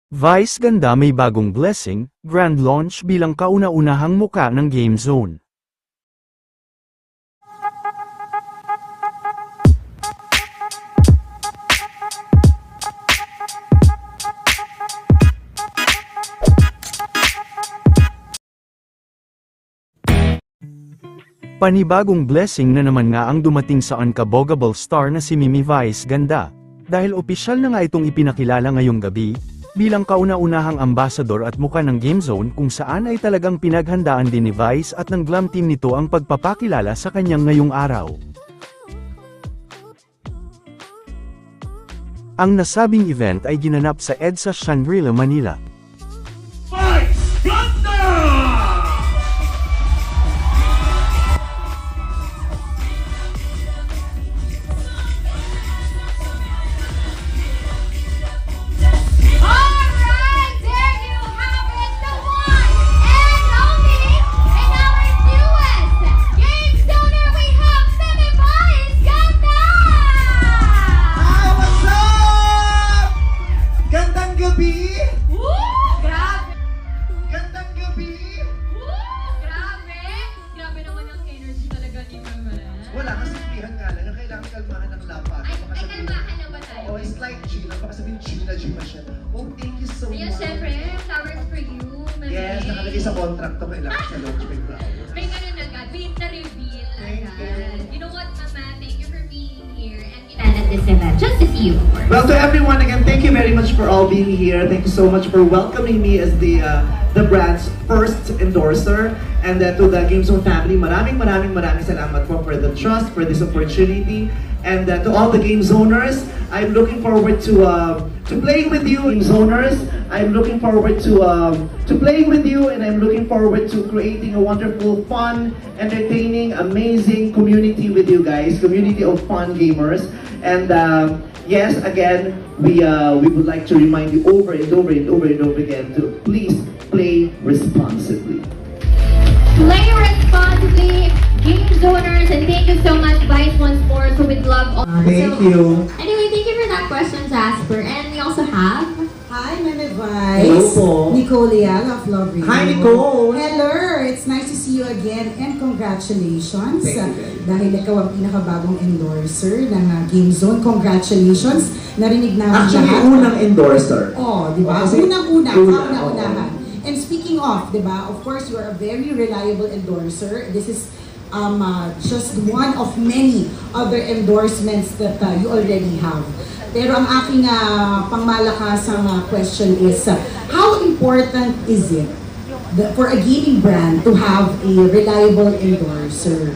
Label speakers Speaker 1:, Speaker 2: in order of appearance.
Speaker 1: Vice Ganda may bagong blessing, grand launch bilang kauna-unahang muka ng Game Zone. Panibagong blessing na naman nga ang dumating sa unkabogable star na si Mimi Vice Ganda, dahil opisyal na nga itong ipinakilala ngayong gabi, bilang kauna-unahang ambasador at muka ng Game Zone kung saan ay talagang pinaghandaan din ni Vice at ng glam team nito ang pagpapakilala sa kanyang ngayong araw. Ang nasabing event ay ginanap sa EDSA Shangri-La, Manila.
Speaker 2: Vice Ganda!
Speaker 3: Wala, kasimplihan nga lang. Kailangan kalmahan ng lapat.
Speaker 4: Ay, kalmahan na ba tayo?
Speaker 3: Oh, slight Gina. Baka sabihin Gina siya. Oh, thank you so
Speaker 4: Ayun,
Speaker 3: much.
Speaker 4: syempre, flowers for you, Mami.
Speaker 3: Yes, nakalagay sa contract to. Kailangan sa launch may flowers.
Speaker 4: May ganun agad. May na-reveal
Speaker 3: Thank
Speaker 4: agad. You know what, Mama? Thank you for being here and at this event. Just to see you, of course.
Speaker 3: Well, to everyone, again, thank you very much for all being here. Thank you so much for welcoming me as the brand's first endorser. And to the Game Zone family, maraming salamat po for the trust, for this opportunity. And to all the Game Zoners, I'm looking forward to playing with you, Game Zoners. I'm looking forward to playing with you, and I'm looking forward to creating a wonderful, fun, entertaining, amazing community with you guys, community of fun gamers. And yes, again, we would like to remind you over and over again to please play responsibly.
Speaker 4: Play responsibly, Game Zoners, and thank you so much, Vice once more, so with love.
Speaker 3: Thank you.
Speaker 4: Anyway, thank you for that question, Jasper. And we also have...
Speaker 5: Hi, Meme Vice.
Speaker 3: Hello po.
Speaker 5: Nicole Lial of Love Radio.
Speaker 3: Hi, Nicole.
Speaker 5: Hello, it's nice to see you again and congratulations.
Speaker 3: Thank you.
Speaker 5: Dahil ikaw ang pinakabagong endorser ng Game Zone. Congratulations. Narinig namin
Speaker 3: Actually,
Speaker 5: lahat.
Speaker 3: unang endorser.
Speaker 5: Oh, di ba?
Speaker 3: Kasi
Speaker 5: Unang-unahan. And speaking of, di ba, of course, you are a very reliable endorser. This is just one of many other endorsements that you already have. Pero ang aking pangmalakasang question is, how important is it for a gaming brand to have a reliable endorser?